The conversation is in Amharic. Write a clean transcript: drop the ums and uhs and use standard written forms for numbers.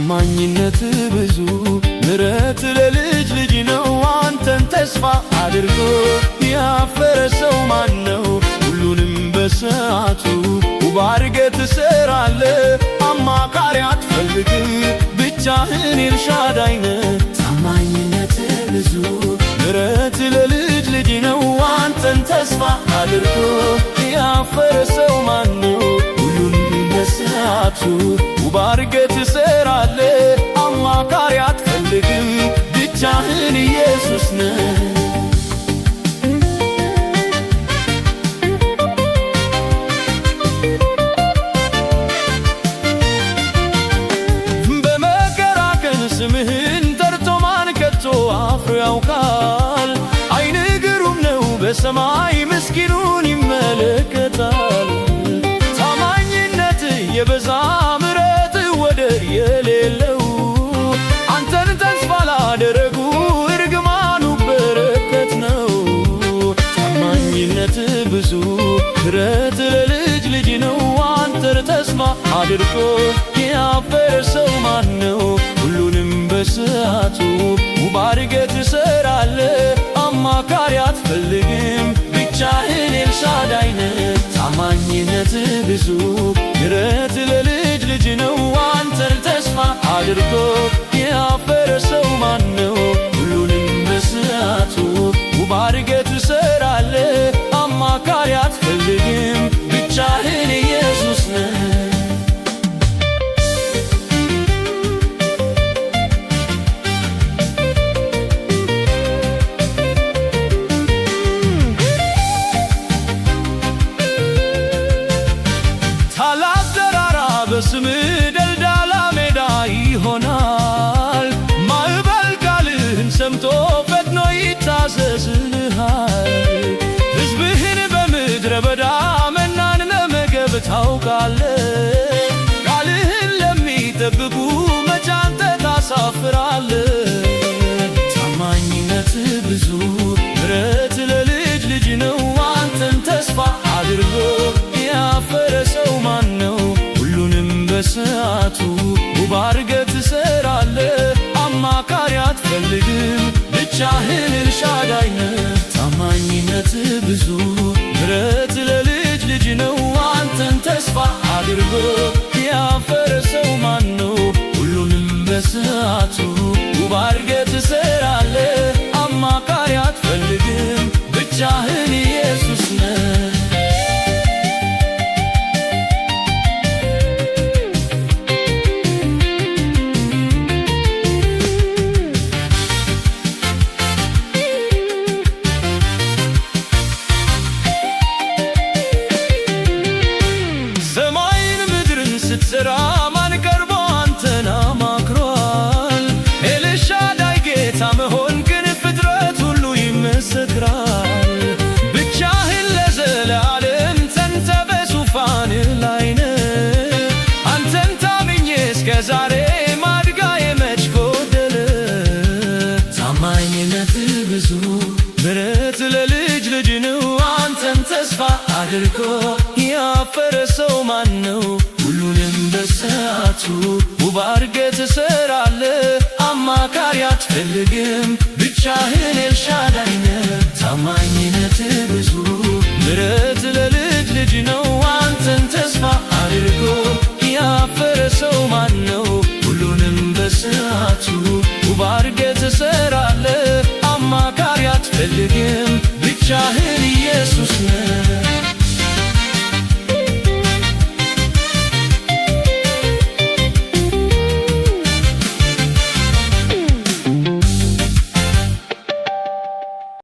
ታማኝነት ብዙ ምሕረት ለልጅ ልጅ ነው አንተን ተስፋ አድርጎ ያፈረ ሰው ማን ነው? ሁሉንም በሰዓቱ ውብ አድርገህ ትሠራለህ። አማካሪ አትፈልግም ብቻህን ኤልሻዳይ ነህ። ታማኝነት ብዙ ምሕረት ለልጅ ልጅ ነው አንተን ተስፋ አድርጎ ያፈረ ሰው ማን ነው? ሁሉንም በሰዓቱ ውብ አድርገህ ትሠራለህ። አማካሪ አትፈልግም ብቻህን ኢየሱስ ነህ። በመከራ ቀን ስምህን ጠርቶ ማን ከቶ አፍሮ ያውቃል? ዓይንህ ግሩም ነው በሰማይ ምስኪኑን ይመለከታል። ታማኝነትህ የበዛ ምሕረትህ ወደር የሌለው አንተን ተስፋ ላደረጉ እርግማኑ በረከት ነው። ታማኝነትህ ብዙ ምሕረት ለልጅ ልጅ ነው አንተን ተስፋ አድርጎ ያፈረ ሰው ማን ነው? ሁሉንም በሰዓቱ ውብ አድርገህ ትሠራለህ። አማካሪ አትፈልግም ብቻህን ኤልሻዳይ ነህ። ታማኝነትህ ብዙ ምሕረት ለልጅ ልጅ ነው አንተን ተስፋ አድርጎ ያፈረ ሰው ማን ነው? ሁሉንም በሰዓቱ ውብ አድርገህ ትሠራለህ። አማካሪ አትፈልግም ብቻህን ኢየሱስ ነህ። ታላቅ ተራራ በስምህ ደልዳላ ሜዳ ይሆናል። ማዕበል ቃልህን ሰምቶ ፈጥኖ ይታዘዝልሃል። ሕዝብህን በምድረ በዳ መናን ለመገብ ታውቃለህ። ቃልህን ለሚጠብቁ መቼ አንተ ታሳፍራለህ? ታማኝነትህ ብዙ ምሕረት ለልጅ ልጅ ነው አንተን ተስፋ አድርጎ ያፈረ ሰው ማን ነው? ሁሉንም በሰዓቱ ውብ አድርገህ ትሠራለህ። አማካሪ አትፈልግም ብቻህን ኤልሻዳይ ነህ። ታማኝነትህ ብዙ ምሕረት ለልጅ ልጅ ነው አንተን ተስፋ አድርጎ ያፈረ ሰው ማን ነው? ሁሉንም በሰዓቱ ውብ አድርገህ ትሠራለህ። አማካሪ አትፈልግም ብቻህን ኢየሱስ ነህ። ሰማይን ምድርን ስትሠራ ማን ቀርቦ አንተን አማክሯል? ኤልሻዳይ ጌታ መሆን ግን ፍጥረት ሁሉ ይመሰክራል። ብቻህን ለዘለዓለም ጸንተህ በዙፋንህ ላይ ነህ። አንተን ታምኜ እስከ ዛሬ ማድጋዬ መች ጎደለ? ታማኝነትህ ብዙ ምሕረት ለልጅ ልጅ ነው አንተን ተስፋ አድርጎ ያፈረ ሰው ማን ነው? ሁሉንም በሰዓቱ ውብ አድርገህ ትሠራለህ። አማካሪ አትፈልግም ብቻህን ኤልሻዳይ ነህ። ታማኝነትህ ብዙ ምሕረት ለልጅ ልጅ ነው አንተን ተስፋ አድርጎ ያፈረ ሰው ማን ነው? ሁሉንም በሰዓቱ ውብ አድርገህ ትሠራለህ። አማካሪ አትፈልግም ብቻህን ኢየሱስ ነህ።